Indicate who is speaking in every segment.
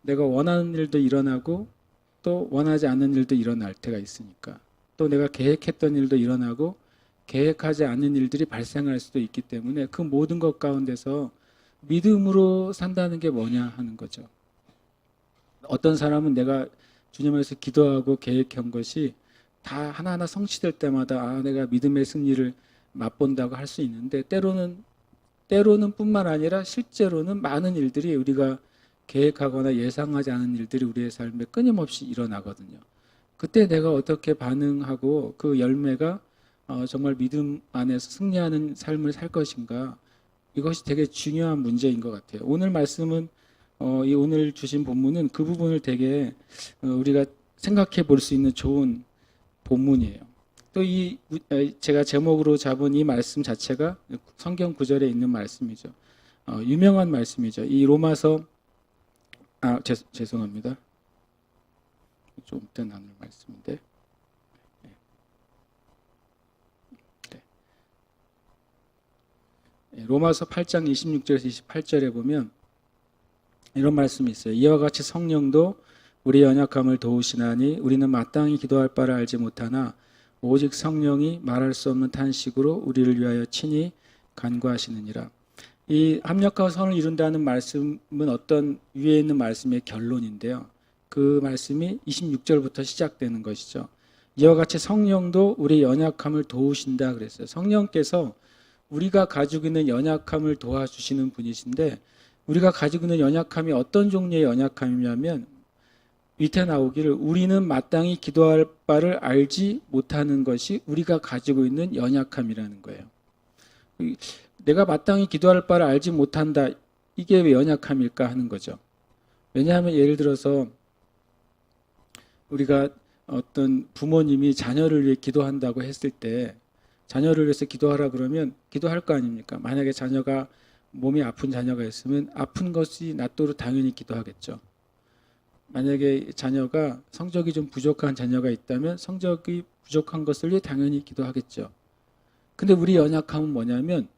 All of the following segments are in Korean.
Speaker 1: 내가 원하는 일도 일어나고 또 원하지 않는 일도 일어날 때가 있으니까, 또 내가 계획했던 일도 일어나고 계획하지 않는 일들이 발생할 수도 있기 때문에 그 모든 것 가운데서 믿음으로 산다는 게 뭐냐 하는 거죠. 어떤 사람은 내가 주님에서 기도하고 계획한 것이 다 하나하나 성취될 때마다 내가 믿음의 승리를 맛본다고 할 수 있는데, 때로는 뿐만 아니라 실제로는 많은 일들이, 우리가 계획하거나 예상하지 않은 일들이 우리의 삶에 끊임없이 일어나거든요. 그때 내가 어떻게 반응하고 그 열매가 정말 믿음 안에서 승리하는 삶을 살 것인가, 이것이 되게 중요한 문제인 것 같아요. 오늘 말씀은 이 오늘 주신 본문은 그 부분을 되게 우리가 생각해 볼 수 있는 좋은 본문이에요. 또 제가 제목으로 잡은 이 말씀 자체가 성경 구절에 있는 말씀이죠. 유명한 말씀이죠. 이 로마서 죄송합니다. 좀 이따 나눌 말씀인데. 로마서 8장 26절에서 28절에 보면 이런 말씀이 있어요. 이와 같이 성령도 우리 연약함을 도우시나니 우리는 마땅히 기도할 바를 알지 못하나 오직 성령이 말할 수 없는 탄식으로 우리를 위하여 친히 간구하시느니라. 이 합력하고 선을 이룬다는 말씀은 어떤 위에 있는 말씀의 결론인데요. 그 말씀이 26절부터 시작되는 것이죠. 이와 같이 성령도 우리 연약함을 도우신다 그랬어요. 성령께서 우리가 가지고 있는 연약함을 도와주시는 분이신데, 우리가 가지고 있는 연약함이 어떤 종류의 연약함이냐면 밑에 나오기를 우리는 마땅히 기도할 바를 알지 못하는 것이 우리가 가지고 있는 연약함이라는 거예요. 내가 마땅히 기도할 바를 알지 못한다, 이게 왜 연약함일까 하는 거죠. 왜냐하면 예를 들어서 우리가 어떤 부모님이 자녀를 위해 기도한다고 했을 때, 자녀를 위해서 기도하라 그러면 기도할 거 아닙니까? 만약에 자녀가 몸이 아픈 자녀가 있으면 아픈 것이 낫도록 당연히 기도하겠죠. 만약에 자녀가 성적이 좀 부족한 자녀가 있다면 성적이 부족한 것을 위해 당연히 기도하겠죠. 근데 우리 연약함은 뭐냐면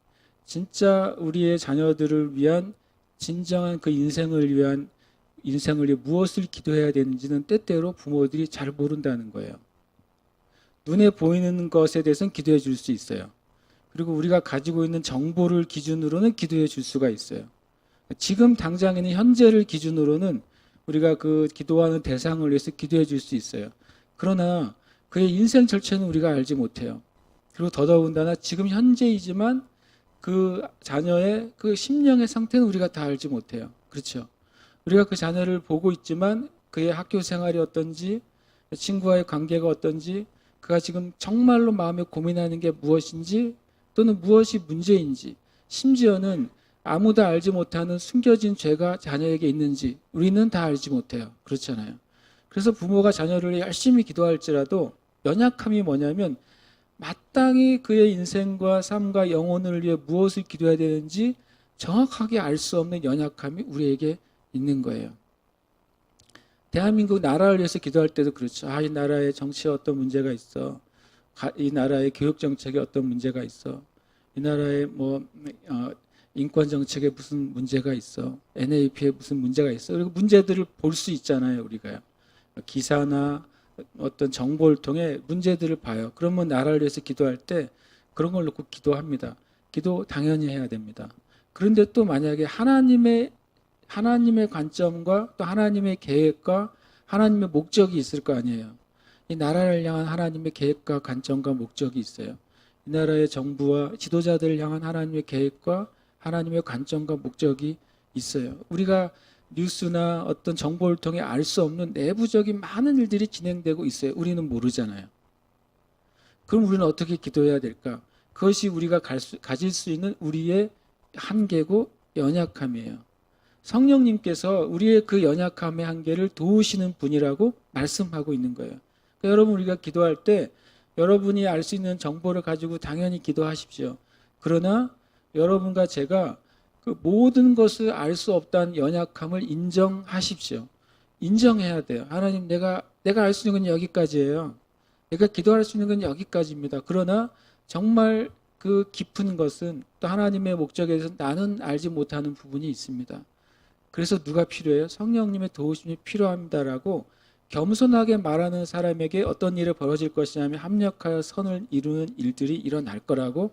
Speaker 1: 진짜 우리의 자녀들을 위한 진정한 그 인생을 위해 무엇을 기도해야 되는지는 때때로 부모들이 잘 모른다는 거예요. 눈에 보이는 것에 대해서는 기도해 줄 수 있어요. 그리고 우리가 가지고 있는 정보를 기준으로는 기도해 줄 수가 있어요. 지금 당장에는 현재를 기준으로는 우리가 그 기도하는 대상을 위해서 기도해 줄 수 있어요. 그러나 그의 인생 절체는 우리가 알지 못해요. 그리고 더더군다나 지금 현재이지만 그 자녀의 그 심령의 상태는 우리가 다 알지 못해요. 그렇죠? 우리가 그 자녀를 보고 있지만 그의 학교 생활이 어떤지, 친구와의 관계가 어떤지, 그가 지금 정말로 마음에 고민하는 게 무엇인지, 또는 무엇이 문제인지, 심지어는 아무도 알지 못하는 숨겨진 죄가 자녀에게 있는지 우리는 다 알지 못해요. 그렇잖아요. 그래서 부모가 자녀를 열심히 기도할지라도 연약함이 뭐냐면 마땅히 그의 인생과 삶과 영혼을 위해 무엇을 기도해야 되는지 정확하게 알 수 없는 연약함이 우리에게 있는 거예요. 대한민국 나라를 위해서 기도할 때도 그렇죠. 이 나라의 정치에 어떤 문제가 있어. 이 나라의 교육 정책에 어떤 문제가 있어. 이 나라의 인권 정책에 무슨 문제가 있어. NAP에 무슨 문제가 있어. 그리고 문제들을 볼 수 있잖아요, 우리가요. 기사나 어떤 정보를 통해 문제들을 봐요. 그러면 나라를 위해서 기도할 때 그런 걸 놓고 기도합니다. 기도 당연히 해야 됩니다. 그런데 또 만약에 하나님의 관점과 또 하나님의 계획과 하나님의 목적이 있을 거 아니에요. 이 나라를 향한 하나님의 계획과 관점과 목적이 있어요. 이 나라의 정부와 지도자들을 향한 하나님의 계획과 하나님의 관점과 목적이 있어요. 우리가 뉴스나 어떤 정보를 통해 알 수 없는 내부적인 많은 일들이 진행되고 있어요. 우리는 모르잖아요. 그럼 우리는 어떻게 기도해야 될까? 그것이 우리가 가질 수 있는 우리의 한계고 연약함이에요. 성령님께서 우리의 그 연약함의 한계를 도우시는 분이라고 말씀하고 있는 거예요. 그러니까 여러분, 우리가 기도할 때 여러분이 알 수 있는 정보를 가지고 당연히 기도하십시오. 그러나 여러분과 제가 그 모든 것을 알 수 없다는 연약함을 인정하십시오. 인정해야 돼요. 하나님, 내가 알 수 있는 건 여기까지예요. 내가 기도할 수 있는 건 여기까지입니다. 그러나 정말 그 깊은 것은 또 하나님의 목적에 대해서 나는 알지 못하는 부분이 있습니다. 그래서 누가 필요해요? 성령님의 도우심이 필요합니다라고 겸손하게 말하는 사람에게 어떤 일이 벌어질 것이냐면 합력하여 선을 이루는 일들이 일어날 거라고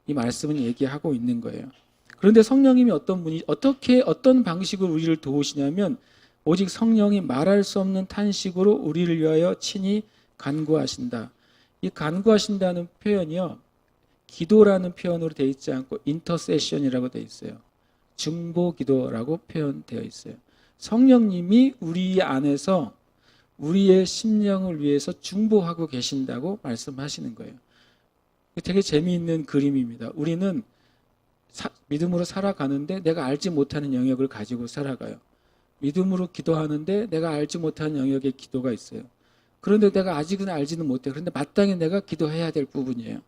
Speaker 1: 이 말씀은 얘기하고 있는 거예요. 그런데 성령님이 어떤 방식으로 우리를 도우시냐면 오직 성령이 말할 수 없는 탄식으로 우리를 위하여 친히 간구하신다. 이 간구하신다는 표현이요, 기도라는 표현으로 되어 있지 않고 인터세션이라고 되어 있어요. 중보 기도라고 표현되어 있어요. 성령님이 우리 안에서 우리의 심령을 위해서 중보하고 계신다고 말씀하시는 거예요. 되게 재미있는 그림입니다. 우리는 믿음으로 살아가는데 내가 알지 못하는 영역을 가지고 살아가요. 믿음으로 기도하는데 내가 알지 못하는 영역의 기도가 있어요. 그런데 내가 아직은 알지는 못해요. 그런데 마땅히 내가 기도해야 될 부분이에요.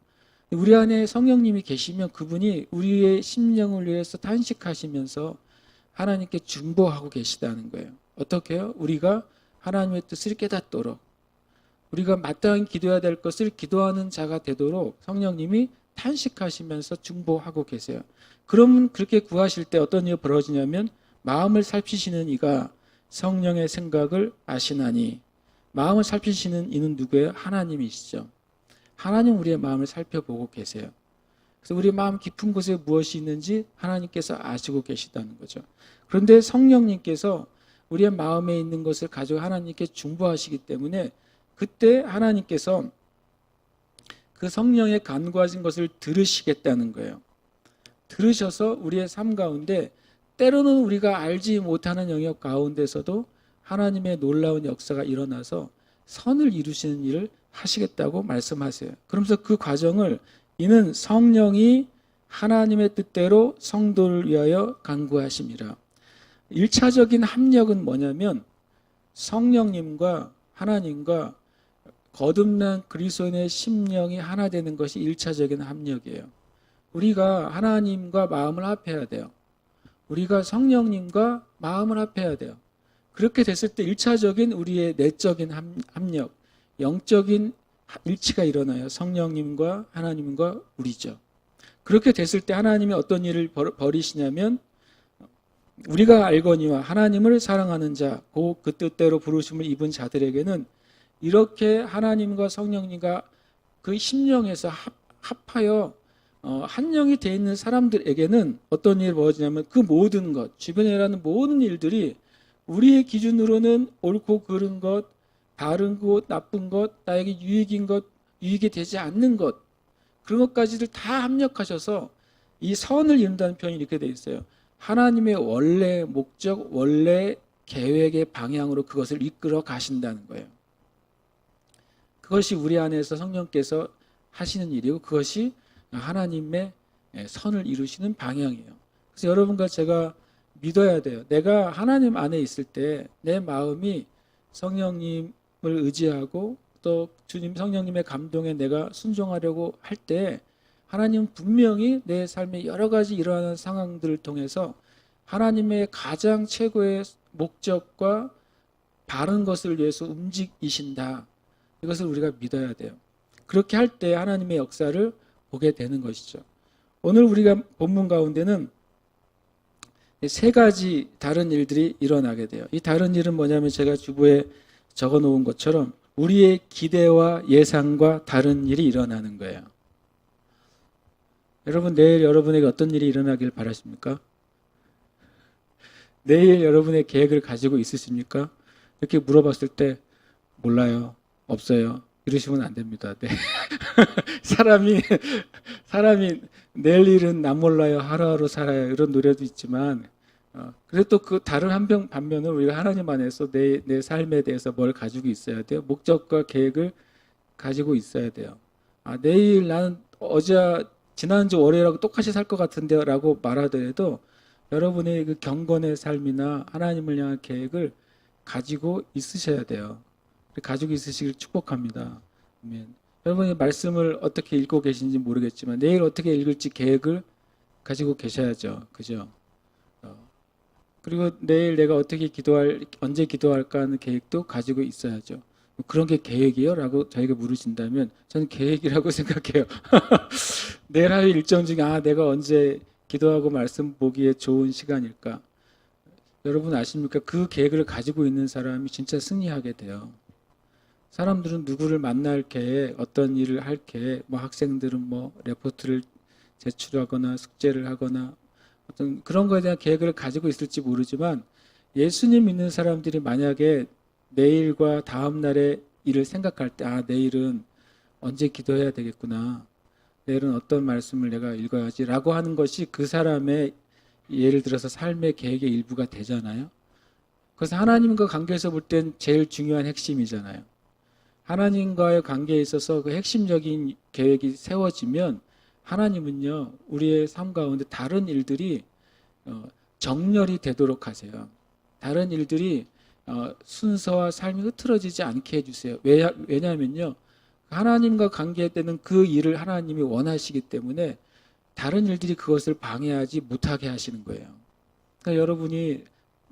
Speaker 1: 우리 안에 성령님이 계시면 그분이 우리의 심령을 위해서 탄식하시면서 하나님께 중보하고 계시다는 거예요. 어떻게 해요? 우리가 하나님의 뜻을 깨닫도록, 우리가 마땅히 기도해야 될 것을 기도하는 자가 되도록 성령님이 탄식하시면서 중보하고 계세요. 그러면 그렇게 구하실 때 어떤 일이 벌어지냐면 마음을 살피시는 이가 성령의 생각을 아시나니, 마음을 살피시는 이는 누구예요? 하나님이시죠. 하나님 우리의 마음을 살펴보고 계세요. 그래서 우리 마음 깊은 곳에 무엇이 있는지 하나님께서 아시고 계시다는 거죠. 그런데 성령님께서 우리의 마음에 있는 것을 가지고 하나님께 중보하시기 때문에 그때 하나님께서 그 성령의 간구하신 것을 들으시겠다는 거예요. 들으셔서 우리의 삶 가운데 때로는 우리가 알지 못하는 영역 가운데서도 하나님의 놀라운 역사가 일어나서 선을 이루시는 일을 하시겠다고 말씀하세요. 그러면서 그 과정을 이는 성령이 하나님의 뜻대로 성도를 위하여 간구하심이라. 1차적인 합력은 뭐냐면 성령님과 하나님과 거듭난 그리스도인의 심령이 하나 되는 것이 1차적인 합력이에요. 우리가 하나님과 마음을 합해야 돼요. 우리가 성령님과 마음을 합해야 돼요. 그렇게 됐을 때 1차적인 우리의 내적인 합력, 영적인 일치가 일어나요. 성령님과 하나님과 우리죠. 그렇게 됐을 때 하나님이 어떤 일을 벌이시냐면 우리가 알거니와 하나님을 사랑하는 자, 그 뜻대로 부르심을 입은 자들에게는 이렇게 하나님과 성령님과 그 심령에서 합하여 한 영이 되어 있는 사람들에게는 어떤 일이 벌어지냐면 그 모든 것, 주변에 일어나는 모든 일들이 우리의 기준으로는 옳고 그른 것, 바른 것, 나쁜 것, 나에게 유익인 것, 유익이 되지 않는 것, 그런 것까지를 다 합력하셔서 이 선을 이룬다는 표현이 이렇게 되어 있어요. 하나님의 원래 목적, 원래 계획의 방향으로 그것을 이끌어 가신다는 거예요. 그것이 우리 안에서 성령께서 하시는 일이고 그것이 하나님의 선을 이루시는 방향이에요. 그래서 여러분과 제가 믿어야 돼요. 내가 하나님 안에 있을 때 내 마음이 성령님을 의지하고 또 주님 성령님의 감동에 내가 순종하려고 할 때 하나님은 분명히 내 삶에 여러 가지 일어나는 상황들을 통해서 하나님의 가장 최고의 목적과 바른 것을 위해서 움직이신다. 이것을 우리가 믿어야 돼요. 그렇게 할 때 하나님의 역사를 보게 되는 것이죠. 오늘 우리가 본문 가운데는 세 가지 다른 일들이 일어나게 돼요. 이 다른 일은 뭐냐면 제가 주보에 적어 놓은 것처럼 우리의 기대와 예상과 다른 일이 일어나는 거예요. 여러분, 내일 여러분에게 어떤 일이 일어나길 바라십니까? 내일 여러분의 계획을 가지고 있으십니까? 이렇게 물어봤을 때 몰라요, 없어요, 이러시면 안 됩니다. 네. 사람이 내일 일은 나 몰라요, 하루하루 살아요, 이런 노래도 있지만 그래도 또 그 다른 반면은 우리가 하나님 안에서 내 삶에 대해서 뭘 가지고 있어야 돼요? 목적과 계획을 가지고 있어야 돼요. 내일 나는 지난주 월요일하고 똑같이 살 것 같은데요 라고 말하더라도 여러분의 그 경건의 삶이나 하나님을 향한 계획을 가지고 있으셔야 돼요. 가지고 있으시길 축복합니다. 아멘. 여러분이 말씀을 어떻게 읽고 계신지 모르겠지만 내일 어떻게 읽을지 계획을 가지고 계셔야죠. 그죠? 그리고 내일 내가 언제 기도할까 하는 계획도 가지고 있어야죠. 그런 게 계획이요? 라고 저에게 물으신다면 저는 계획이라고 생각해요. 내일 할 일정 중에 내가 언제 기도하고 말씀 보기에 좋은 시간일까? 여러분 아십니까? 그 계획을 가지고 있는 사람이 진짜 승리하게 돼요. 사람들은 누구를 만날 계획, 어떤 일을 할 계획, 뭐 학생들은 뭐 레포트를 제출하거나 숙제를 하거나 어떤 그런 거에 대한 계획을 가지고 있을지 모르지만 예수님 믿는 사람들이 만약에 내일과 다음 날의 일을 생각할 때, 아, 내일은 언제 기도해야 되겠구나. 내일은 어떤 말씀을 내가 읽어야지 라고 하는 것이 그 사람의 예를 들어서 삶의 계획의 일부가 되잖아요. 그래서 하나님과 관계에서 볼 땐 제일 중요한 핵심이잖아요. 하나님과의 관계에 있어서 그 핵심적인 계획이 세워지면 하나님은요, 우리의 삶 가운데 다른 일들이 정렬이 되도록 하세요. 다른 일들이 순서와 삶이 흐트러지지 않게 해주세요. 왜냐하면요, 하나님과 관계되는 그 일을 하나님이 원하시기 때문에 다른 일들이 그것을 방해하지 못하게 하시는 거예요. 그러니까 여러분이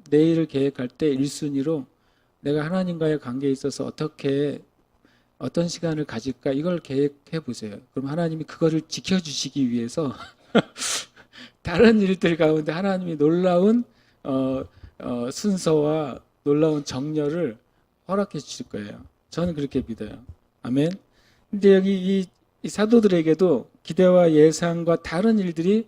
Speaker 1: 내일을 계획할 때 1순위로 내가 하나님과의 관계에 있어서 어떤 시간을 가질까 이걸 계획해 보세요. 그럼 하나님이 그거를 지켜주시기 위해서 다른 일들 가운데 하나님이 놀라운 순서와 놀라운 정렬을 허락해 주실 거예요. 저는 그렇게 믿어요. 아멘. 근데 여기 이 사도들에게도 기대와 예상과 다른 일들이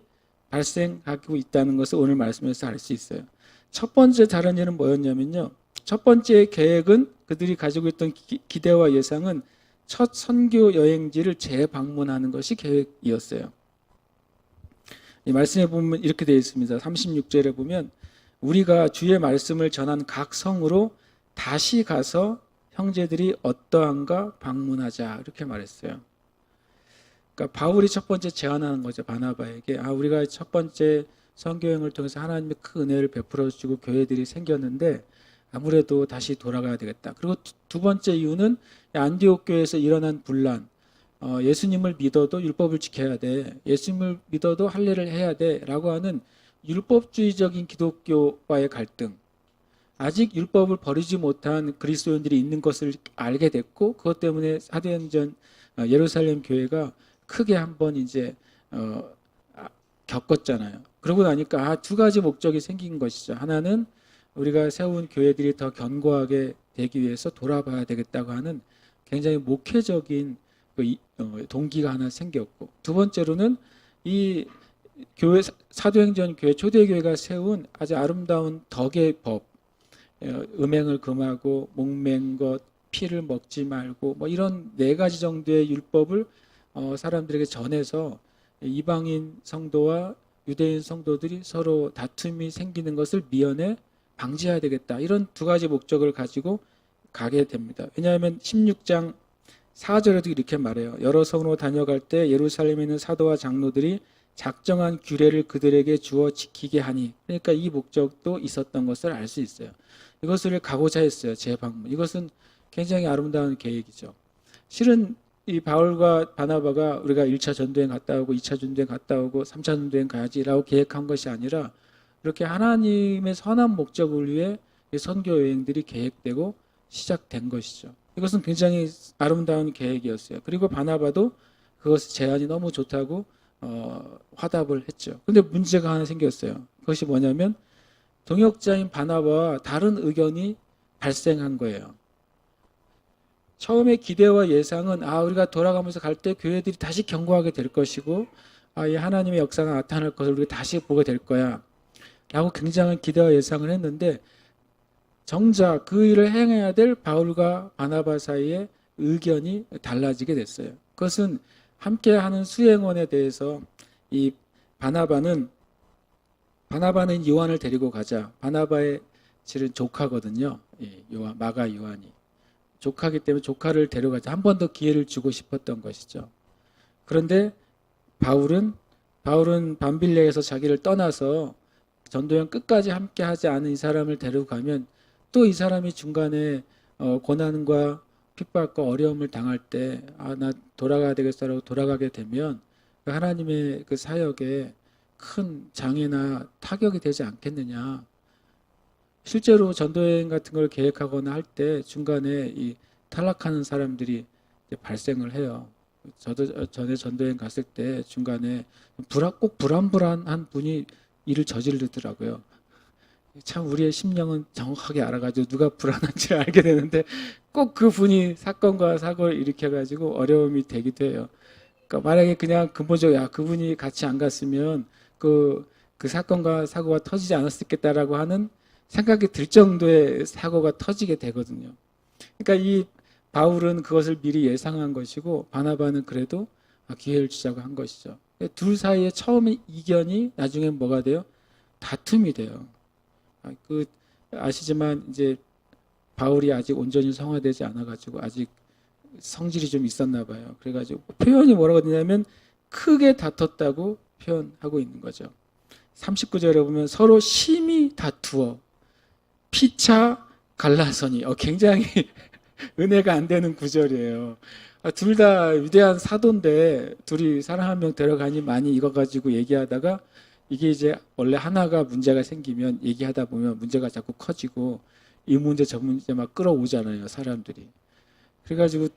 Speaker 1: 발생하고 있다는 것을 오늘 말씀에서 알 수 있어요. 첫 번째 다른 일은 뭐였냐면요. 첫 번째 계획은 그들이 가지고 있던 기대와 예상은 첫 선교 여행지를 재방문하는 것이 계획이었어요. 이 말씀에 보면 이렇게 되어 있습니다. 36절에 보면 우리가 주의 말씀을 전한 각 성으로 다시 가서 형제들이 어떠한가 방문하자 이렇게 말했어요. 그러니까 바울이 첫 번째 제안하는 거죠. 바나바에게 우리가 첫 번째 선교여행을 통해서 하나님의 큰 은혜를 베풀어 주시고 교회들이 생겼는데 아무래도 다시 돌아가야 되겠다. 그리고 두 번째 이유는 안디옥 교회에서 일어난 분란, 예수님을 믿어도 율법을 지켜야 돼. 예수님을 믿어도 할례를 해야 돼. 라고 하는 율법주의적인 기독교와의 갈등. 아직 율법을 버리지 못한 그리스도인들이 있는 것을 알게 됐고 그것 때문에 사도행전 예루살렘 교회가 크게 한번 이제 겪었잖아요. 그러고 나니까 두 가지 목적이 생긴 것이죠. 하나는 우리가 세운 교회들이 더 견고하게 되기 위해서 돌아봐야 되겠다고 하는 굉장히 목회적인 동기가 하나 생겼고, 두 번째로는 이 교회 사도행전 교회 초대교회가 세운 아주 아름다운 덕의 법, 음행을 금하고 목맨 것, 피를 먹지 말고 뭐 이런 네 가지 정도의 율법을 사람들에게 전해서 이방인 성도와 유대인 성도들이 서로 다툼이 생기는 것을 미연에 방지해야 되겠다. 이런 두 가지 목적을 가지고 가게 됩니다. 왜냐하면 16장 4절에도 이렇게 말해요. 여러 성으로 다녀갈 때 예루살렘에 있는 사도와 장로들이 작정한 규례를 그들에게 주어 지키게 하니, 그러니까 이 목적도 있었던 것을 알 수 있어요. 이것을 가고자 했어요. 재방문. 이것은 굉장히 아름다운 계획이죠. 실은 이 바울과 바나바가 우리가 1차 전도행 갔다 오고 2차 전도행 갔다 오고 3차 전도행 가야지라고 계획한 것이 아니라 이렇게 하나님의 선한 목적을 위해 선교 여행들이 계획되고 시작된 것이죠. 이것은 굉장히 아름다운 계획이었어요. 그리고 바나바도 그것 제안이 너무 좋다고 화답을 했죠. 근데 문제가 하나 생겼어요. 그것이 뭐냐면 동역자인 바나바와 다른 의견이 발생한 거예요. 처음에 기대와 예상은 우리가 돌아가면서 갈 때 교회들이 다시 견고하게 될 것이고 이 하나님의 역사가 나타날 것을 우리가 다시 보게 될 거야 라고 굉장한 기대와 예상을 했는데, 정작 그 일을 행해야 될 바울과 바나바 사이에 의견이 달라지게 됐어요. 그것은 함께하는 수행원에 대해서 이 바나바는 요한을 데리고 가자. 바나바의 실은 조카거든요. 마가 요한이. 조카기 때문에 조카를 데려가자. 한 번 더 기회를 주고 싶었던 것이죠. 그런데 바울은 밤빌레에서 자기를 떠나서 전도연 끝까지 함께하지 않은 이 사람을 데리고 가면 또 이 사람이 중간에 고난과 핍박과 어려움을 당할 때 나 돌아가야 되겠어라고 돌아가게 되면 하나님의 그 사역에 큰 장애나 타격이 되지 않겠느냐. 실제로 전도여행 같은 걸 계획하거나 할 때 중간에 이 탈락하는 사람들이 발생을 해요. 저도 전에 전도여행 갔을 때 중간에 꼭 불안불안한 분이 일을 저지르더라고요. 참 우리의 심령은 정확하게 알아가지고 누가 불안한지를 알게 되는데 꼭 그분이 사건과 사고를 일으켜가지고 어려움이 되기도 해요. 그러니까 만약에 그냥 근본적으로 야 그분이 같이 안 갔으면 그 사건과 사고가 터지지 않았겠다라고 하는 생각이 들 정도의 사고가 터지게 되거든요. 그러니까 이 바울은 그것을 미리 예상한 것이고 바나바는 그래도 기회를 주자고 한 것이죠. 둘 사이에 처음에 이견이 나중에 뭐가 돼요? 다툼이 돼요. 그 아시지만 이제 바울이 아직 온전히 성화되지 않아가지고 아직 성질이 좀 있었나 봐요. 그래가지고 표현이 뭐라고 되냐면 크게 다퉜다고 표현하고 있는 거죠. 39절에 보면 서로 심히 다투어 피차 갈라서니 굉장히 은혜가 안 되는 구절이에요. 둘 다 위대한 사도인데 둘이 사람 한 명 데려가니 많이 이거 가지고 얘기하다가 이게 이제 원래 하나가 문제가 생기면 얘기하다 보면 문제가 자꾸 커지고 이 문제 저 문제 막 끌어오잖아요 사람들이. 그래가지고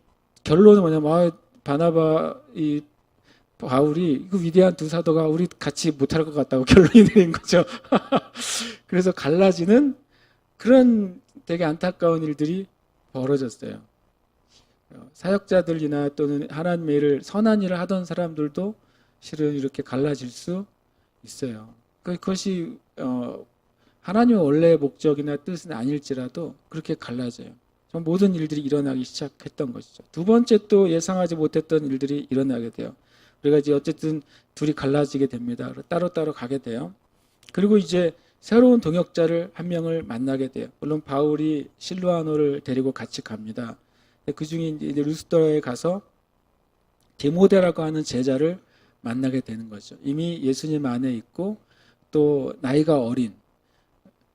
Speaker 1: 결론은 뭐냐면 바나바 이 바울이 그 위대한 두 사도가 우리 같이 못할 것 같다고 결론이 내린 거죠. 그래서 갈라지는 그런 되게 안타까운 일들이 벌어졌어요. 사역자들이나 또는 하나님의 일을 선한 일을 하던 사람들도 실은 이렇게 갈라질 수 있어요. 그것이 하나님의 원래의 목적이나 뜻은 아닐지라도 그렇게 갈라져요. 모든 일들이 일어나기 시작했던 것이죠. 두 번째 또 예상하지 못했던 일들이 일어나게 돼요. 우리가 이제 어쨌든 둘이 갈라지게 됩니다. 따로따로 가게 돼요. 그리고 이제 새로운 동역자를 한 명을 만나게 돼요. 물론 바울이 실루아노를 데리고 같이 갑니다. 그 중에 이제 루스드라에 가서 디모데라고 하는 제자를 만나게 되는 거죠. 이미 예수님 안에 있고 또 나이가 어린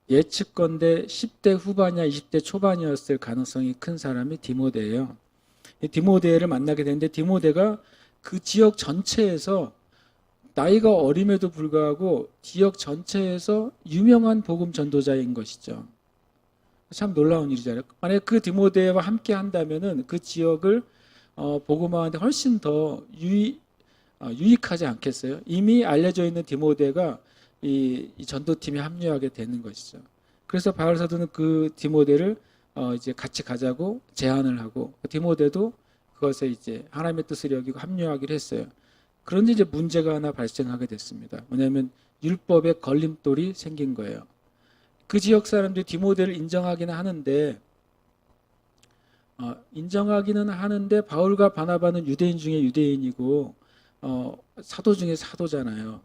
Speaker 1: 예측건대 10대 후반이야 20대 초반이었을 가능성이 큰 사람이 디모데예요. 디모데를 만나게 되는데 디모데가 그 지역 전체에서 나이가 어림에도 불구하고 지역 전체에서 유명한 복음 전도자인 것이죠. 참 놀라운 일이잖아요. 만약에 그 디모데와 함께 한다면은 그 지역을 복음화하는데 훨씬 더 유익하지 않겠어요? 이미 알려져 있는 디모데가 이 전도팀에 합류하게 되는 것이죠. 그래서 바울 사도는 그 디모데를 이제 같이 가자고 제안을 하고 디모데도 그것에 이제 하나님의 뜻을 여기고 합류하기로 했어요. 그런데 이제 문제가 하나 발생하게 됐습니다. 뭐냐면 율법에 걸림돌이 생긴 거예요. 그 지역 사람들이 디모데를 인정하기는 하는데 바울과 바나바는 유대인 중에 유대인이고 사도 중에 사도잖아요.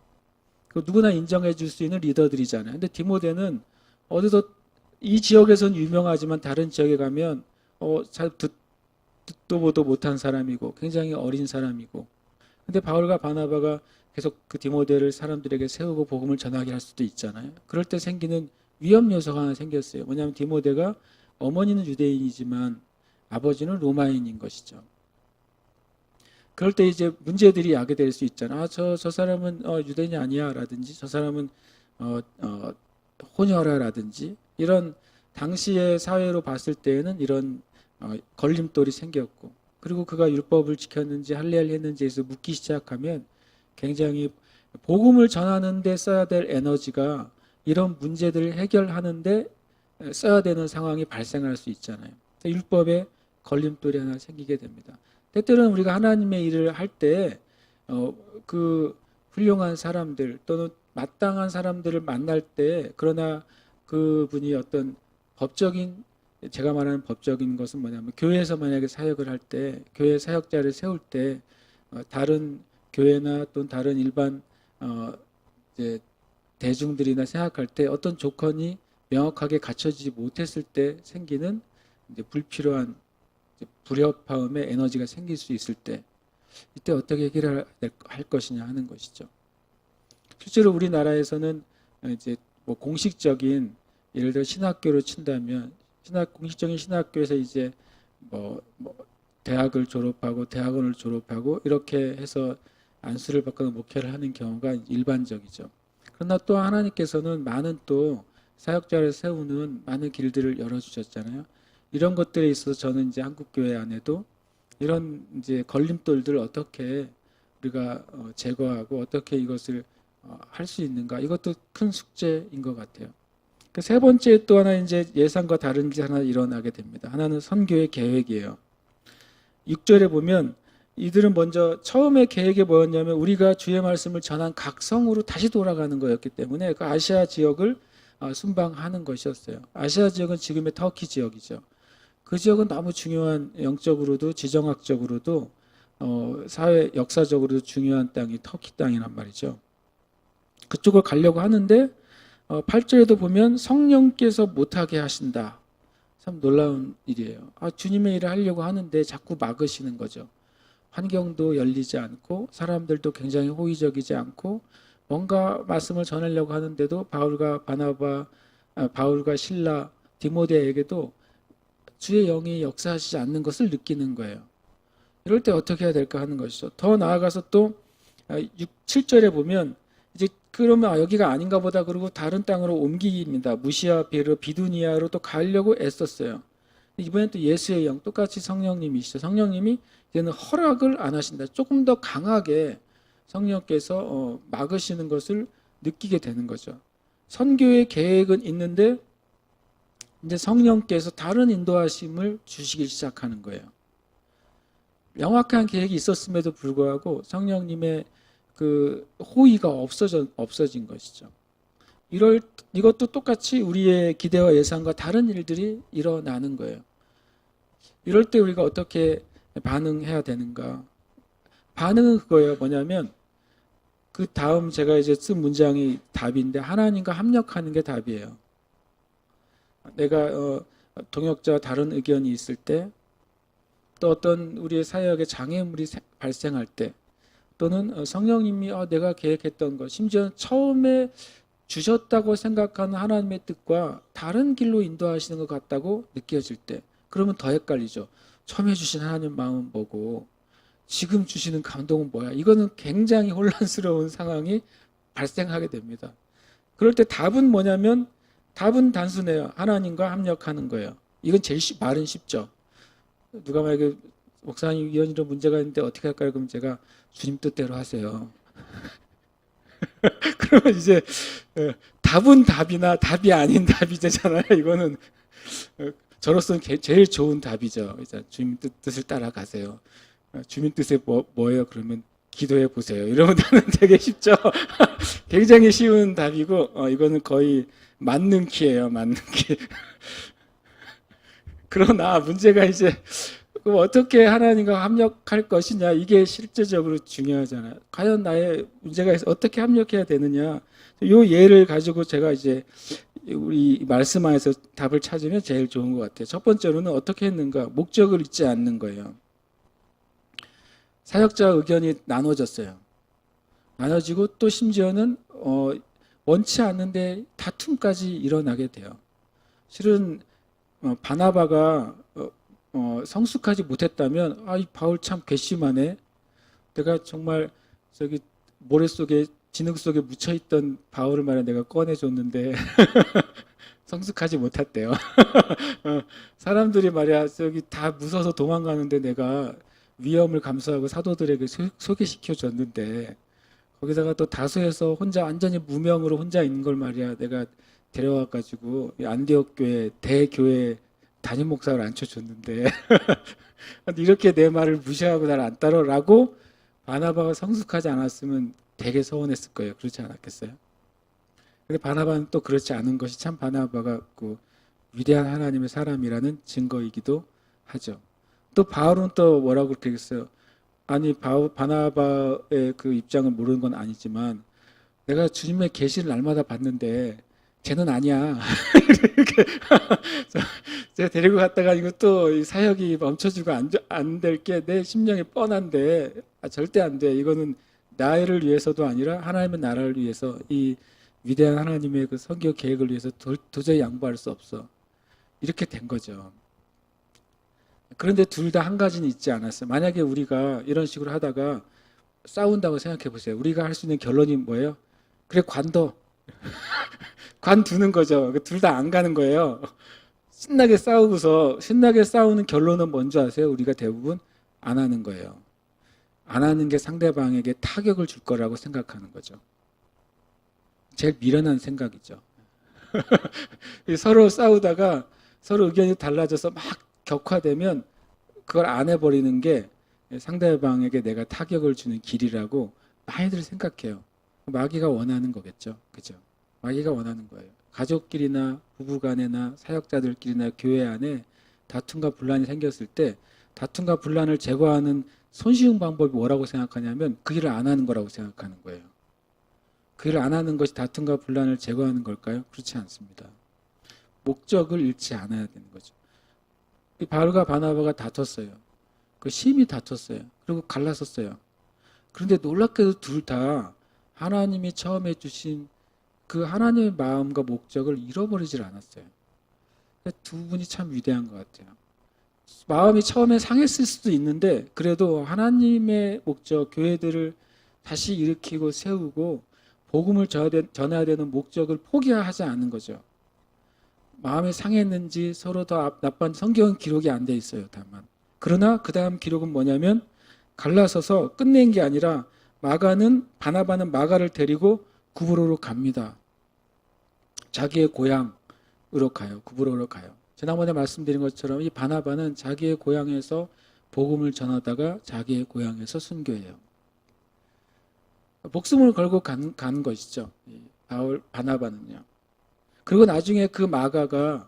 Speaker 1: 누구나 인정해 줄 수 있는 리더들이잖아요. 근데 디모데는 어디서 이 지역에서는 유명하지만 다른 지역에 가면 잘 듣도 보도 못한 사람이고 굉장히 어린 사람이고 근데 바울과 바나바가 계속 그 디모데를 사람들에게 세우고 복음을 전하게 할 수도 있잖아요. 그럴 때 생기는 위험 요소가 하나 생겼어요. 뭐냐면 디모데가 어머니는 유대인이지만 아버지는 로마인인 것이죠. 그럴 때 이제 문제들이 야게 될 수 있잖아. 저 사람은 유대인이 아니야 라든지 저 사람은 혼혈아라든지 이런 당시의 사회로 봤을 때에는 이런 걸림돌이 생겼고 그리고 그가 율법을 지켰는지 할례를 했는지에서 묻기 시작하면 굉장히 복음을 전하는 데 써야 될 에너지가 이런 문제들을 해결하는데 써야 되는 상황이 발생할 수 있잖아요. 율법에 걸림돌이 하나 생기게 됩니다. 때때로는 우리가 하나님의 일을 할 때 그 훌륭한 사람들 또는 마땅한 사람들을 만날 때 그러나 그분이 어떤 법적인 제가 말하는 법적인 것은 뭐냐면 교회에서 만약에 사역을 할 때 교회 사역자를 세울 때 다른 교회나 또는 다른 일반 이제 대중들이나 생각할 때 어떤 조건이 명확하게 갖춰지지 못했을 때 생기는 이제 불필요한 불협화음의 에너지가 생길 수 있을 때 이때 어떻게 해결할 것이냐 하는 것이죠. 실제로 우리나라에서는 이제 뭐 공식적인 예를 들어 신학교로 친다면 공식적인 신학교에서 이제 뭐 대학을 졸업하고 대학원을 졸업하고 이렇게 해서 안수를 받거나 목회를 하는 경우가 일반적이죠. 그러나 또 하나님께서는 많은 또 사역자를 세우는 많은 길들을 열어주셨잖아요. 이런 것들에 있어서 저는 이제 한국교회 안에도 이런 이제 걸림돌들 어떻게 우리가 제거하고 어떻게 이것을 할 수 있는가 이것도 큰 숙제인 것 같아요. 세 번째 또 하나 이제 예상과 다른 게 하나 일어나게 됩니다. 하나는 선교의 계획이에요. 6절에 보면 이들은 먼저 처음에 계획이 뭐였냐면 우리가 주의 말씀을 전한 각 성으로 다시 돌아가는 거였기 때문에 그 아시아 지역을 순방하는 것이었어요. 아시아 지역은 지금의 터키 지역이죠. 그 지역은 너무 중요한 영적으로도 지정학적으로도 사회 역사적으로도 중요한 땅이 터키 땅이란 말이죠. 그쪽을 가려고 하는데 8절에도 보면 성령께서 못하게 하신다. 참 놀라운 일이에요. 주님의 일을 하려고 하는데 자꾸 막으시는 거죠. 환경도 열리지 않고 사람들도 굉장히 호의적이지 않고 뭔가 말씀을 전하려고 하는데도 바울과 실라, 디모데에게도 주의 영이 역사하시지 않는 것을 느끼는 거예요. 이럴 때 어떻게 해야 될까 하는 것이죠. 더 나아가서 또 7절에 보면 이제 그러면 여기가 아닌가 보다 그러고 다른 땅으로 옮깁니다. 무시아, 베르, 비두니아로 또 가려고 애썼어요. 이번엔 또 예수의 영, 똑같이 성령님이시죠. 성령님이 이제는 허락을 안 하신다. 조금 더 강하게 성령께서 막으시는 것을 느끼게 되는 거죠. 선교의 계획은 있는데 이제 성령께서 다른 인도하심을 주시기 시작하는 거예요. 명확한 계획이 있었음에도 불구하고 성령님의 그 호의가 없어진 것이죠. 이것도 똑같이 우리의 기대와 예상과 다른 일들이 일어나는 거예요. 이럴 때 우리가 어떻게 반응해야 되는가? 반응은 그거예요. 뭐냐면 그 다음 제가 이제 쓴 문장이 답인데 하나님과 합력하는 게 답이에요. 내가 동역자와 다른 의견이 있을 때, 또 어떤 우리의 사역에 장애물이 발생할 때, 또는 성령님이 내가 계획했던 것, 심지어 처음에 주셨다고 생각하는 하나님의 뜻과 다른 길로 인도하시는 것 같다고 느껴질 때, 그러면 더 헷갈리죠. 처음에 주신 하나님 마음은 뭐고 지금 주시는 감동은 뭐야? 이거는 굉장히 혼란스러운 상황이 발생하게 됩니다. 그럴 때 답은 뭐냐면 답은 단순해요. 하나님과 합력하는 거예요. 이건 제일 말은 쉽죠. 누가 만약에 목사님 이런 문제가 있는데 어떻게 할까요? 그럼 제가 주님 뜻대로 하세요. 그러면 이제 답은 답이나 답이 아닌 답이 되잖아요. 이거는 저로서는 제일 좋은 답이죠. 주님 뜻을 따라가세요. 주님 뜻이 뭐예요? 그러면 기도해 보세요. 이러면 나는 되게 쉽죠. 굉장히 쉬운 답이고 이거는 거의 맞는 키예요. 맞는 키. 그러나 문제가 이제 그럼 어떻게 하나님과 합력할 것이냐, 이게 실제적으로 중요하잖아요. 과연 나의 문제가 있어 어떻게 합력해야 되느냐. 이 예를 가지고 제가 이제 우리 말씀 안에서 답을 찾으면 제일 좋은 것 같아요. 첫 번째로는 어떻게 했는가, 목적을 잊지 않는 거예요. 사역자 의견이 나눠졌어요. 나눠지고 또 심지어는 원치 않는데 다툼까지 일어나게 돼요. 실은 바나바가 성숙하지 못했다면 이 바울 참 괘씸하네. 내가 정말 저기 모래 속에 진흙 속에 묻혀있던 바울을 말이야 내가 꺼내줬는데 성숙하지 못했대요. 사람들이 말이야 저기 다 무서워서 도망가는데 내가 위험을 감수하고 사도들에게 소개시켜 줬는데 거기다가 또 다수에서 혼자 완전히 무명으로 혼자 있는 걸 말이야 내가 데려와 가지고 안디옥 교회 대교회 담임 목사를 앉혀줬는데 이렇게 내 말을 무시하고 날 안 따르라고 바나바가 성숙하지 않았으면 되게 서운했을 거예요. 그렇지 않았겠어요? 근데 바나바는 또 그렇지 않은 것이 참 바나바가 그 위대한 하나님의 사람이라는 증거이기도 하죠. 또 바울은 또 뭐라고 그렇게 했어요? 아니 바나바의 그 입장을 모르는 건 아니지만 내가 주님의 계시를 날마다 봤는데 쟤는 아니야. 이렇게 제가 데리고 갔다가 이것도 사역이 멈춰지고 안 될 게 내 심령이 뻔한데 절대 안 돼. 이거는 나를 위해서도 아니라 하나님의 나라를 위해서 이 위대한 하나님의 그 선교 계획을 위해서 도저히 양보할 수 없어. 이렇게 된 거죠. 그런데 둘 다 한 가지는 있지 않았어요. 만약에 우리가 이런 식으로 하다가 싸운다고 생각해 보세요. 우리가 할 수 있는 결론이 뭐예요? 그래 관둬. 관두는 거죠. 둘 다 안 가는 거예요. 신나게 싸우고서 신나게 싸우는 결론은 뭔지 아세요? 우리가 대부분 안 하는 거예요. 안 하는 게 상대방에게 타격을 줄 거라고 생각하는 거죠. 제일 미련한 생각이죠. 서로 싸우다가 서로 의견이 달라져서 막 격화되면 그걸 안 해버리는 게 상대방에게 내가 타격을 주는 길이라고 많이들 생각해요. 마귀가 원하는 거겠죠. 그죠? 마귀가 원하는 거예요. 가족끼리나 부부간에나 사역자들끼리나 교회 안에 다툼과 분란이 생겼을 때 다툼과 분란을 제거하는 손쉬운 방법이 뭐라고 생각하냐면 그 일을 안 하는 거라고 생각하는 거예요. 그 일을 안 하는 것이 다툼과 분란을 제거하는 걸까요? 그렇지 않습니다. 목적을 잃지 않아야 되는 거죠. 이 바울과 바나바가 다퉜어요. 그 심히 다퉜어요. 그리고 갈라섰어요. 그런데 놀랍게도 둘 다 하나님이 처음에 주신 그 하나님의 마음과 목적을 잃어버리질 않았어요. 두 분이 참 위대한 것 같아요. 마음이 처음에 상했을 수도 있는데 그래도 하나님의 목적, 교회들을 다시 일으키고 세우고 복음을 전해야 되는 목적을 포기하지 않은 거죠. 마음이 상했는지 서로 더 나빠진 성경은 기록이 안 돼 있어요. 다만 그러나 그 다음 기록은 뭐냐면 갈라서서 끝낸 게 아니라 바나바는 마가를 데리고 구브로로 갑니다. 자기의 고향으로 가요. 구브로로 가요. 지난번에 말씀드린 것처럼 이 바나바는 자기의 고향에서 복음을 전하다가 자기의 고향에서 순교해요. 목숨을 걸고 간 것이죠. 바나바는요. 그리고 나중에 그 마가가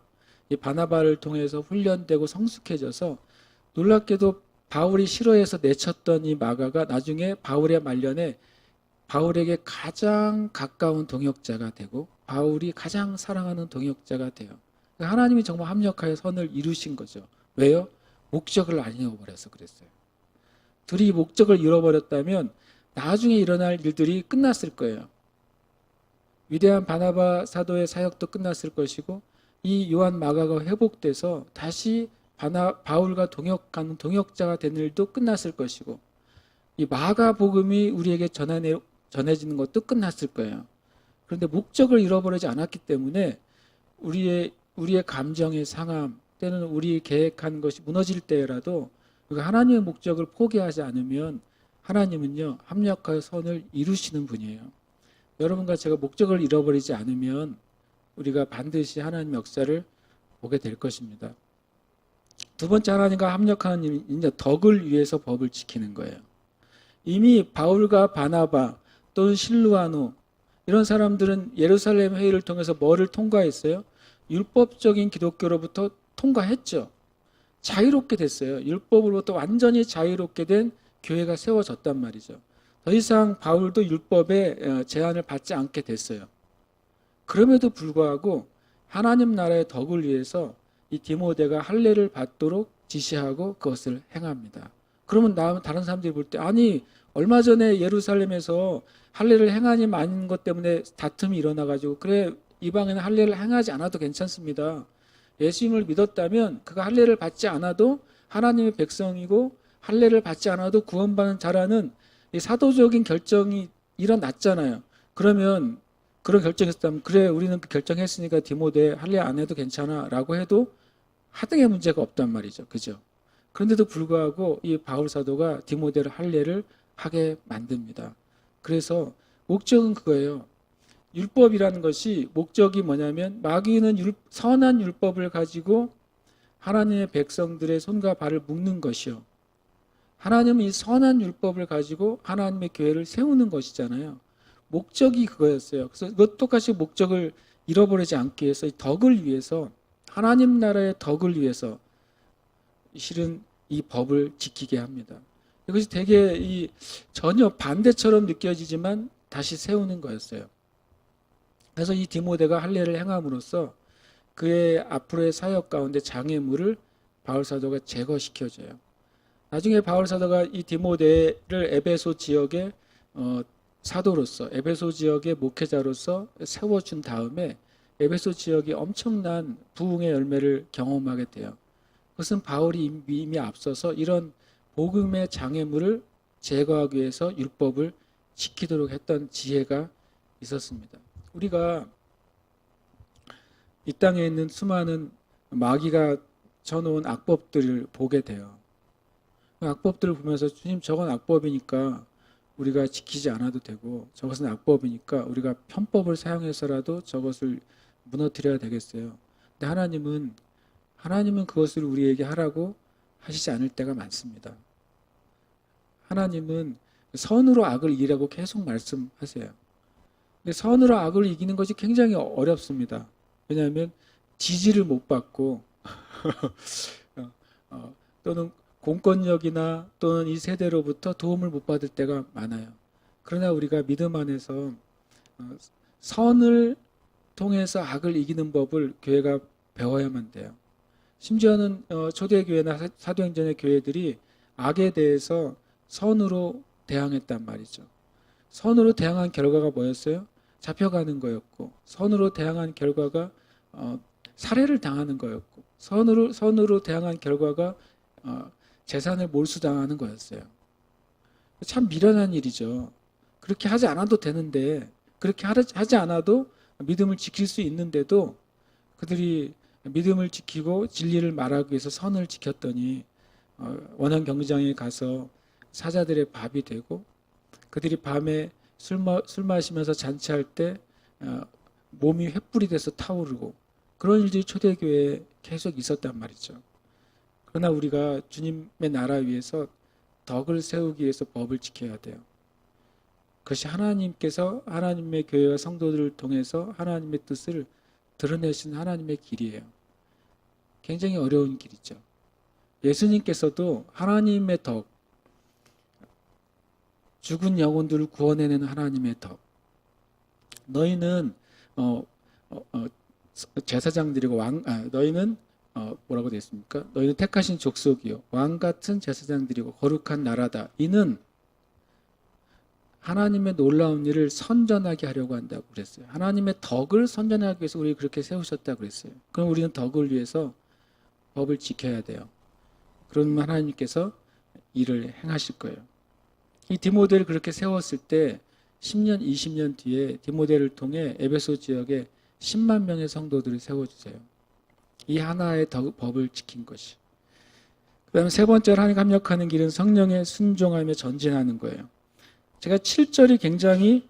Speaker 1: 이 바나바를 통해서 훈련되고 성숙해져서 놀랍게도 바울이 싫어해서 내쳤던 이 마가가 나중에 바울의 말년에 바울에게 가장 가까운 동역자가 되고 바울이 가장 사랑하는 동역자가 돼요. 하나님이 정말 합력하여 선을 이루신 거죠. 왜요? 목적을 안 잃어버려서 그랬어요. 둘이 목적을 잃어버렸다면 나중에 일어날 일들이 끝났을 거예요. 위대한 바나바 사도의 사역도 끝났을 것이고 이 요한 마가가 회복돼서 다시 바울과 동역하는 동역자가 된 일도 끝났을 것이고 이 마가 복음이 우리에게 전해지는 것도 끝났을 거예요. 그런데 목적을 잃어버리지 않았기 때문에 우리의 감정의 상함 때는 우리 계획한 것이 무너질 때라도 하나님의 목적을 포기하지 않으면 하나님은요 합력하여 선을 이루시는 분이에요. 여러분과 제가 목적을 잃어버리지 않으면 우리가 반드시 하나님의 역사를 보게 될 것입니다. 두 번째 하나님과 합력하는 일은 덕을 위해서 법을 지키는 거예요. 이미 바울과 바나바 또는 실루아노 이런 사람들은 예루살렘 회의를 통해서 뭐를 통과했어요? 율법적인 기독교로부터 통과했죠. 자유롭게 됐어요. 율법으로부터 완전히 자유롭게 된 교회가 세워졌단 말이죠. 더 이상 바울도 율법의 제한을 받지 않게 됐어요. 그럼에도 불구하고 하나님 나라의 덕을 위해서 이 디모데가 할례를 받도록 지시하고 그것을 행합니다. 그러면 다른 사람들이 볼 때 아니 얼마 전에 예루살렘에서 할례를 행하니 많은 것 때문에 다툼이 일어나가지고 그래 이방에는 할례를 행하지 않아도 괜찮습니다. 예수님을 믿었다면 그가 할례를 받지 않아도 하나님의 백성이고 할례를 받지 않아도 구원받는 자라는 이 사도적인 결정이 일어났잖아요. 그러면 그런 결정이 있었다면 그래 우리는 그 결정했으니까 디모데 할례 안 해도 괜찮아 라고 해도 하등의 문제가 없단 말이죠. 그죠? 그런데도 불구하고 이 바울 사도가 디모데를 할례를 하게 만듭니다. 그래서 목적은 그거예요. 율법이라는 것이 목적이 뭐냐면 마귀는 선한 율법을 가지고 하나님의 백성들의 손과 발을 묶는 것이요. 하나님은 이 선한 율법을 가지고 하나님의 교회를 세우는 것이잖아요. 목적이 그거였어요. 그래서 그것 똑같이 목적을 잃어버리지 않기 위해서 이 덕을 위해서 하나님 나라의 덕을 위해서 실은 이 법을 지키게 합니다. 이것이 되게 전혀 반대처럼 느껴지지만 다시 세우는 거였어요. 그래서 이 디모데가 할례를 행함으로써 그의 앞으로의 사역 가운데 장애물을 바울 사도가 제거시켜줘요. 나중에 바울 사도가 이 디모데를 에베소 지역의 사도로서 에베소 지역의 목회자로서 세워준 다음에 에베소 지역이 엄청난 부흥의 열매를 경험하게 돼요. 그것은 바울이 이미 앞서서 이런 복음의 장애물을 제거하기 위해서 율법을 지키도록 했던 지혜가 있었습니다. 우리가 이 땅에 있는 수많은 마귀가 쳐놓은 악법들을 보게 돼요. 악법들을 보면서 주님 저건 악법이니까 우리가 지키지 않아도 되고 저것은 악법이니까 우리가 편법을 사용해서라도 저것을 무너뜨려야 되겠어요. 근데 하나님은 그것을 우리에게 하라고 하시지 않을 때가 많습니다. 하나님은 선으로 악을 이기라고 계속 말씀하세요. 근데 선으로 악을 이기는 것이 굉장히 어렵습니다. 왜냐하면 지지를 못 받고 또는 공권력이나 또는 이 세대로부터 도움을 못 받을 때가 많아요. 그러나 우리가 믿음 안에서 선을 통해서 악을 이기는 법을 교회가 배워야만 돼요. 심지어는 초대교회나 사도행전의 교회들이 악에 대해서 선으로 대항했단 말이죠. 선으로 대항한 결과가 뭐였어요? 잡혀가는 거였고, 선으로 대항한 결과가 살해를 당하는 거였고, 선으로 대항한 결과가 재산을 몰수당하는 거였어요. 참 미련한 일이죠. 그렇게 하지 않아도 되는데, 그렇게 하지 않아도 믿음을 지킬 수 있는데도 그들이 믿음을 지키고 진리를 말하기 위해서 선을 지켰더니 원한 경기장에 가서 사자들의 밥이 되고, 그들이 밤에 술 마시면서 잔치할 때 몸이 횃불이 돼서 타오르고, 그런 일들이 초대교회에 계속 있었단 말이죠. 그러나 우리가 주님의 나라 위해서 덕을 세우기 위해서 법을 지켜야 돼요. 그것이 하나님께서 하나님의 교회와 성도들을 통해서 하나님의 뜻을 드러내신 하나님의 길이에요. 굉장히 어려운 길이죠. 예수님께서도 하나님의 덕, 죽은 영혼들을 구원해내는 하나님의 덕, 너희는 제사장들이고 너희는 뭐라고 되어 있습니까? 너희는 택하신 족속이요 왕 같은 제사장들이고 거룩한 나라다. 이는 하나님의 놀라운 일을 선전하게 하려고 한다고 그랬어요. 하나님의 덕을 선전하기 위해서 우리 그렇게 세우셨다고 그랬어요. 그럼 우리는 덕을 위해서 법을 지켜야 돼요. 그러면 하나님께서 일을 행하실 거예요. 이 디모데를 그렇게 세웠을 때 10년, 20년 뒤에 디모데를 통해 에베소 지역에 10만 명의 성도들을 세워주세요. 이 하나의 법을 지킨 것이. 그 다음에 세 번째로 하나님과 합력하는 길은 성령에 순종하며 전진하는 거예요. 제가 7절이 굉장히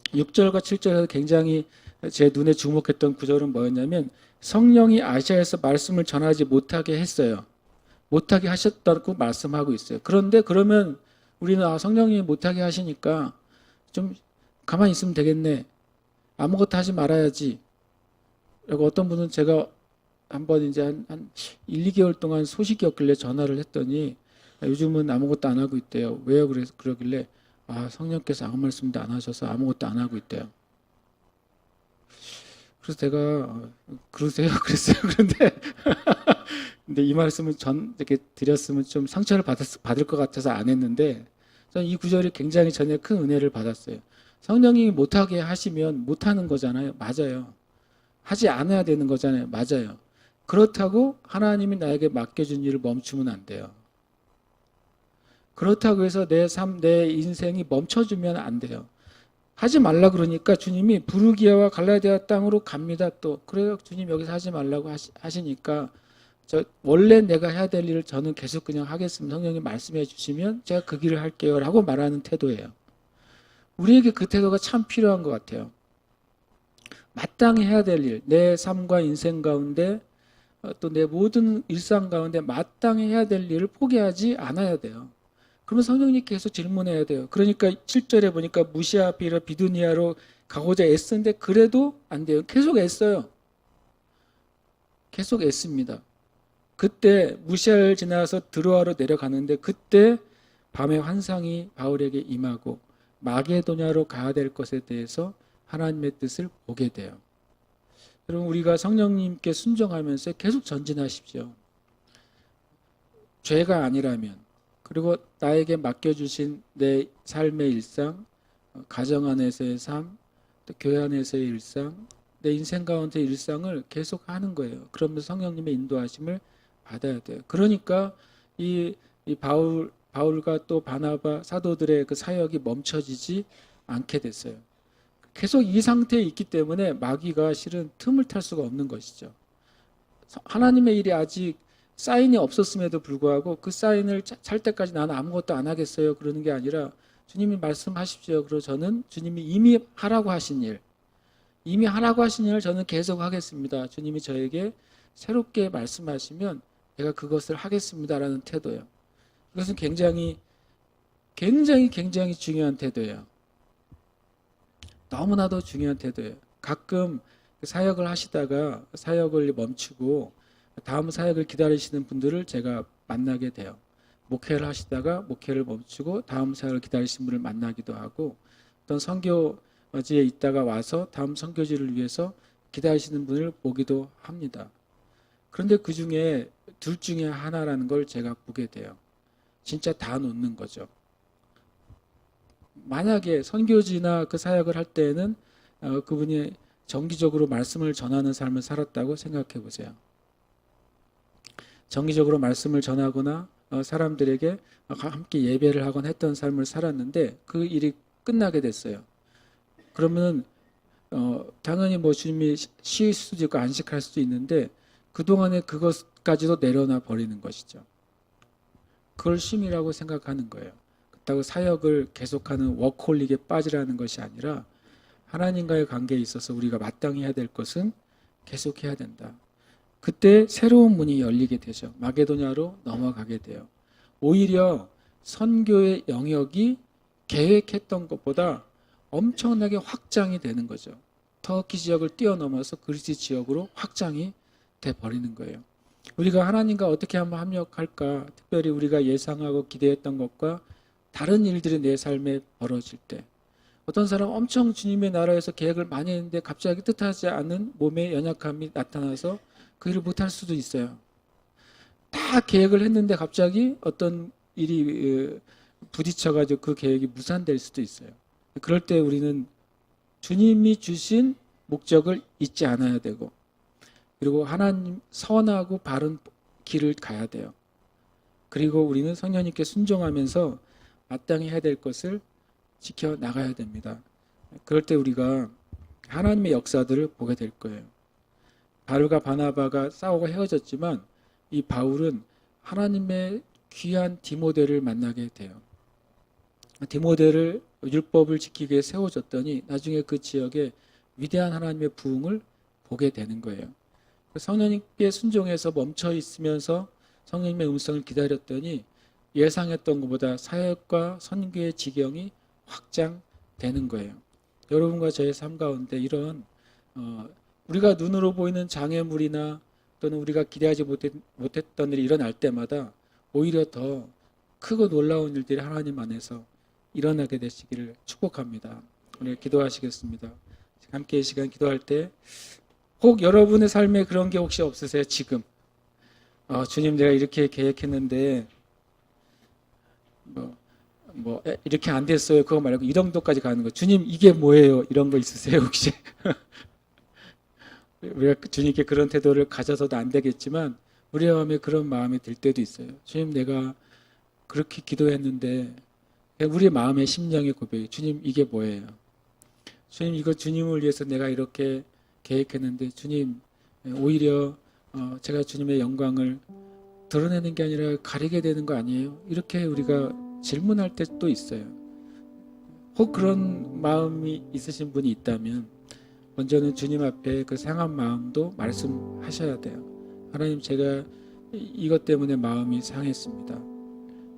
Speaker 1: 6절과 7절에서 굉장히 제 눈에 주목했던 구절은 뭐였냐면 성령이 아시아에서 말씀을 전하지 못하게 했어요. 못하게 하셨다고 말씀하고 있어요. 그런데 그러면 우리는 성령이 못하게 하시니까 좀 가만히 있으면 되겠네. 아무것도 하지 말아야지. 그리고 어떤 분은 제가 한번 이제 한 1, 2개월 동안 소식이 없길래 전화를 했더니 요즘은 아무것도 안 하고 있대요. 왜요? 그러길래 성령께서 아무 말씀도 안 하셔서 아무것도 안 하고 있대요. 그래서 제가 그러세요? 그랬어요. 근데 이 말씀을 이렇게 드렸으면 좀 상처를 받을 것 같아서 안 했는데 저는 이 구절이 굉장히 전에 큰 은혜를 받았어요. 성령이 못하게 하시면 못하는 거잖아요. 맞아요. 하지 않아야 되는 거잖아요. 맞아요. 그렇다고 하나님이 나에게 맡겨준 일을 멈추면 안 돼요. 그렇다고 해서 내 인생이 멈춰주면 안 돼요. 하지 말라 그러니까 주님이 부르기아와 갈라디아 땅으로 갑니다. 또 그래요. 주님 여기서 하지 말라고 하시니까 원래 내가 해야 될 일을 저는 계속 그냥 하겠습니다. 성령이 말씀해 주시면 제가 그 길을 할게요 라고 말하는 태도예요. 우리에게 그 태도가 참 필요한 것 같아요. 마땅히 해야 될 일, 내 삶과 인생 가운데 또 내 모든 일상 가운데 마땅히 해야 될 일을 포기하지 않아야 돼요. 그러면 성령님 계속 질문해야 돼요. 그러니까 7절에 보니까 무시아 비라 비두니아로 가고자 애쓰는데 그래도 안 돼요. 계속 애써요. 계속 애씁니다. 그때 무시아를 지나서 드로아로 내려가는데 그때 밤의 환상이 바울에게 임하고 마게도냐로 가야 될 것에 대해서 하나님의 뜻을 보게 돼요. 여러분 우리가 성령님께 순종하면서 계속 전진하십시오. 죄가 아니라면 그리고 나에게 맡겨주신 내 삶의 일상, 가정 안에서의 삶, 또 교회 안에서의 일상, 내 인생 가운데의 일상을 계속 하는 거예요. 그러면서 성령님의 인도하심을 받아야 돼요. 그러니까 이 바울과 또 바나바 사도들의 그 사역이 멈춰지지 않게 됐어요. 계속 이 상태에 있기 때문에 마귀가 실은 틈을 탈 수가 없는 것이죠. 하나님의 일이 아직 사인이 없었음에도 불구하고 그 사인을 찰 때까지 나는 아무것도 안 하겠어요. 그러는 게 아니라 주님이 말씀하십시오. 그리고 저는 주님이 이미 하라고 하신 일, 이미 하라고 하신 일을 저는 계속 하겠습니다. 주님이 저에게 새롭게 말씀하시면 내가 그것을 하겠습니다라는 태도예요. 이것은 굉장히 중요한 태도예요. 너무나도 중요한 태도예요. 가끔 사역을 하시다가 사역을 멈추고 다음 사역을 기다리시는 분들을 제가 만나게 돼요. 목회를 하시다가 목회를 멈추고 다음 사역을 기다리시는 분을 만나기도 하고, 어떤 선교지에 있다가 와서 다음 선교지를 위해서 기다리시는 분을 보기도 합니다. 그런데 그 중에 둘 중에 하나라는 걸 제가 보게 돼요. 진짜 다 놓는 거죠. 만약에 선교지나 그 사역을 할 때는 그분이 정기적으로 말씀을 전하는 삶을 살았다고 생각해 보세요. 정기적으로 말씀을 전하거나 사람들에게 함께 예배를 하곤 했던 삶을 살았는데 그 일이 끝나게 됐어요. 그러면 당연히 뭐 주님이 쉴 수도 있고 안식할 수도 있는데 그동안에 그것까지도 내려놔 버리는 것이죠. 그걸 쉼이라고 생각하는 거예요. 그렇다고 사역을 계속하는 워크홀릭에 빠지라는 것이 아니라 하나님과의 관계에 있어서 우리가 마땅히 해야 될 것은 계속해야 된다. 그때 새로운 문이 열리게 되죠. 마게도냐로 넘어가게 돼요. 오히려 선교의 영역이 계획했던 것보다 엄청나게 확장이 되는 거죠. 터키 지역을 뛰어넘어서 그리스 지역으로 확장이 돼 버리는 거예요. 우리가 하나님과 어떻게 하면 합력할까? 특별히 우리가 예상하고 기대했던 것과 다른 일들이 내 삶에 벌어질 때, 어떤 사람 엄청 주님의 나라에서 계획을 많이 했는데 갑자기 뜻하지 않은 몸의 연약함이 나타나서 그 일을 못할 수도 있어요. 다 계획을 했는데 갑자기 어떤 일이 부딪혀가지고 그 계획이 무산될 수도 있어요. 그럴 때 우리는 주님이 주신 목적을 잊지 않아야 되고, 그리고 하나님 선하고 바른 길을 가야 돼요. 그리고 우리는 성령님께 순종하면서 마땅히 해야 될 것을 지켜나가야 됩니다. 그럴 때 우리가 하나님의 역사들을 보게 될 거예요. 바울과 바나바가 싸우고 헤어졌지만 이 바울은 하나님의 귀한 디모데를 만나게 돼요. 디모데를 율법을 지키기 위해 세워줬더니 나중에 그 지역에 위대한 하나님의 부흥을 보게 되는 거예요. 성령님께 순종해서 멈춰 있으면서 성령님의 음성을 기다렸더니 예상했던 것보다 사역과 선교의 지경이 확장되는 거예요. 여러분과 저의 삶 가운데 이런 우리가 눈으로 보이는 장애물이나 또는 우리가 기대하지 못했던 일이 일어날 때마다 오히려 더 크고 놀라운 일들이 하나님 안에서 일어나게 되시기를 축복합니다. 오늘 기도하시겠습니다. 함께 이 시간 기도할 때 혹 여러분의 삶에 그런 게 혹시 없으세요? 지금 주님 내가 이렇게 계획했는데 이렇게 안 됐어요. 그거 말고 이 정도까지 가는 거. 주님 이게 뭐예요? 이런 거 있으세요 혹시? 우리가 주님께 그런 태도를 가져서도 안 되겠지만 우리 마음에 그런 마음이 들 때도 있어요. 주님 내가 그렇게 기도했는데 우리 마음의 심령의 고백이 주님 이게 뭐예요? 주님 이거 주님을 위해서 내가 이렇게 계획했는데 주님 오히려 제가 주님의 영광을 드러내는 게 아니라 가리게 되는 거 아니에요? 이렇게 우리가 질문할 때도 있어요. 혹 그런 마음이 있으신 분이 있다면 먼저는 주님 앞에 그 상한 마음도 말씀하셔야 돼요. 하나님 제가 이것 때문에 마음이 상했습니다.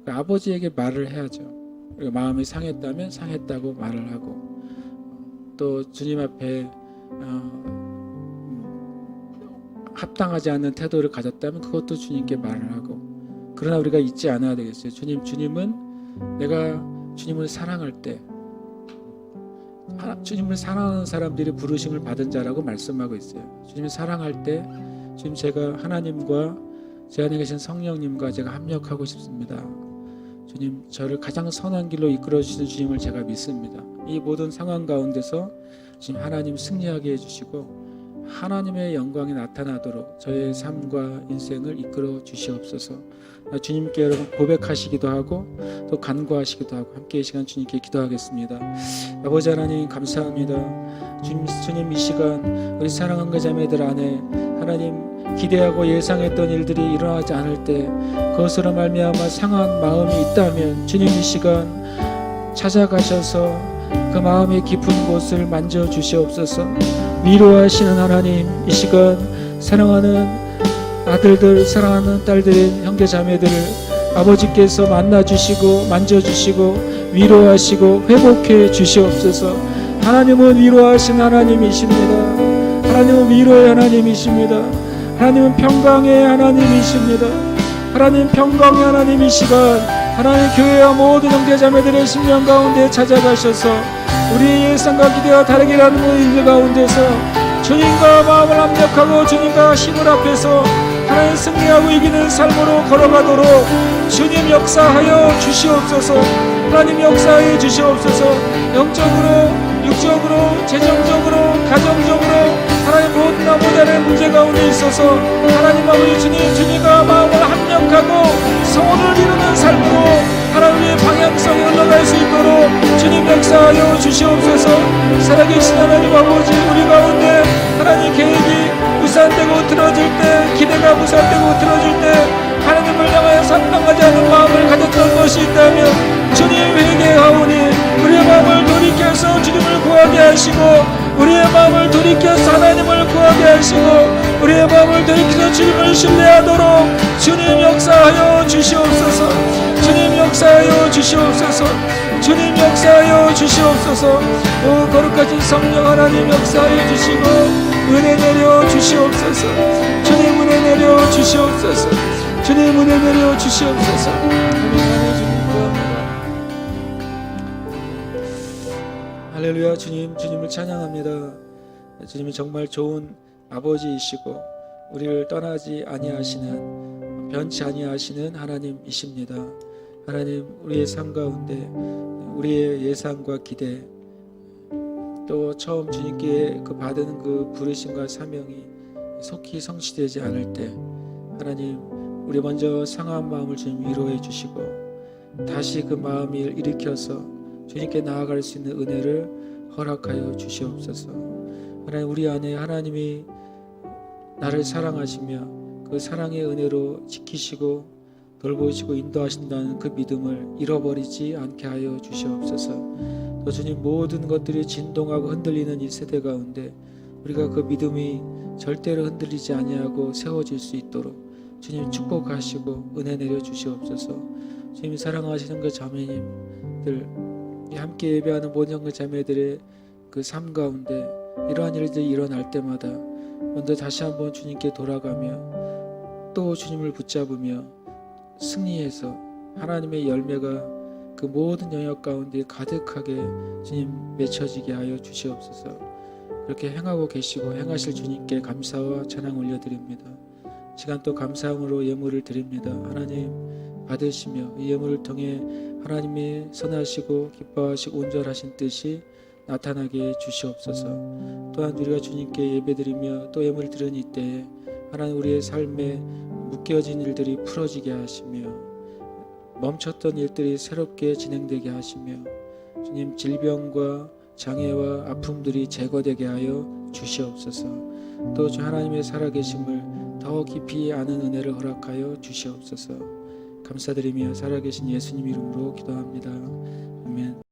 Speaker 1: 아버지에게 말을 해야죠. 마음이 상했다면 상했다고 말을 하고 또 주님 앞에 합당하지 않는 태도를 가졌다면 그것도 주님께 말을 하고, 그러나 우리가 잊지 않아야 되겠어요. 주님은 내가 주님을 사랑할 때 주님을 사랑하는 사람들이 부르심을 받은 자라고 말씀하고 있어요. 주님을 사랑할 때 지금 제가 하나님과 제 안에 계신 성령님과 제가 합력하고 싶습니다. 주님 저를 가장 선한 길로 이끌어 주시는 주님을 제가 믿습니다. 이 모든 상황 가운데서 지금 하나님 승리하게 해주시고 하나님의 영광이 나타나도록 저의 삶과 인생을 이끌어 주시옵소서. 주님께 여러분 고백하시기도 하고 또 간구하시기도 하고 함께 이 시간 주님께 기도하겠습니다. 아버지 하나님 감사합니다. 주님 이 시간 우리 사랑하는 자매들 안에 하나님 기대하고 예상했던 일들이 일어나지 않을 때 그것으로 말미암아 상한 마음이 있다면 주님 이 시간 찾아가셔서 그 마음의 깊은 곳을 만져 주시옵소서. 위로하시는 하나님, 이 시간 사랑하는 아들들, 사랑하는 딸들인 형제 자매들을 아버지께서 만나주시고 만져주시고 위로하시고 회복해 주시옵소서. 하나님은 위로하신 하나님이십니다. 하나님은 위로의 하나님이십니다. 하나님은 평강의 하나님이십니다. 하나님 평강의 하나님, 이 시간 하나님 교회와 모든 형제 자매들의 심령 가운데 찾아가셔서 우리의 예상과 기대와 다르게 가는 일 가운데서 주님과 마음을 합력하고 주님과 힘을 합해서 하나님 승리하고 이기는 삶으로 걸어가도록 주님 역사하여 주시옵소서. 하나님 역사하여 주시옵소서. 영적으로, 육적으로, 재정적으로, 가정적으로 하나님 모든 나보다는 문제 가운데 있어서 하나님 아버지 주님, 주님과 마음을 합력하고 성원을 이루는 삶으로 하나님의 방향성이 흘러갈 수 있도록 주님 역사하여 주시옵소서. 살아계신 하나님 아버지, 우리 가운데 하나님 계획이 무산되고 틀어질 때, 기대가 무산되고 틀어질 때 하나님을 향하여 상당하지 않은 마음을 가졌던 것이 있다면 주님 회개하오니 우리의 마음을 돌이켜서 주님을 구하게 하시고, 우리의 마음을 돌이켜서 하나님을 구하게 하시고, 우리의 마음을 돌이켜서 주님을 신뢰하도록 주님 역사하여 주시옵소서. 주님 역사하여 주시옵소서. 주님 역사하여 주시옵소서. 오 거룩하신 성령 하나님 역사하여 주시고 은혜 내려 주시옵소서. 주님 은혜 내려 주시옵소서. 주님 은혜 내려 주시옵소서. 할렐루야. 주님, 주님을 찬양합니다. 주님은 정말 좋은 아버지이시고 우리를 떠나지 아니하시는, 변치 아니하시는 하나님이십니다. 하나님, 우리의 삶 가운데 우리의 예상과 기대, 또 처음 주님께 그 받은 그 부르심과 사명이 속히 성취되지 않을 때 하나님, 우리 먼저 상한 마음을 주님 위로해 주시고 다시 그 마음을 일으켜서 주님께 나아갈 수 있는 은혜를 허락하여 주시옵소서. 하나님, 우리 안에 하나님이 나를 사랑하시며 그 사랑의 은혜로 지키시고 돌보시고 인도하신다는 그 믿음을 잃어버리지 않게 하여 주시옵소서. 또 주님, 모든 것들이 진동하고 흔들리는 이 세대 가운데 우리가 그 믿음이 절대로 흔들리지 아니하고 세워질 수 있도록 주님 축복하시고 은혜 내려 주시옵소서. 주님, 사랑하시는 그 자매님들, 함께 예배하는 모든 형제 자매들의 그 삶 가운데 이러한 일들이 일어날 때마다 먼저 다시 한번 주님께 돌아가며 또 주님을 붙잡으며 승리해서 하나님의 열매가 그 모든 영역 가운데 가득하게 주님 맺혀지게 하여 주시옵소서. 그렇게 행하고 계시고 행하실 주님께 감사와 찬양 올려드립니다. 시간 또 감사함으로 예물을 드립니다. 하나님 받으시며 이 예물을 통해 하나님의 선하시고 기뻐하시고 온전하신 뜻이 나타나게 주시옵소서. 또한 우리가 주님께 예배드리며 또 예물을 드리는 이때에 하나님 우리의 삶에 묶여진 일들이 풀어지게 하시며 멈췄던 일들이 새롭게 진행되게 하시며 주님, 질병과 장애와 아픔들이 제거되게 하여 주시옵소서. 또 주 하나님의 살아계심을 더 깊이 아는 은혜를 허락하여 주시옵소서. 감사드리며 살아계신 예수님 이름으로 기도합니다.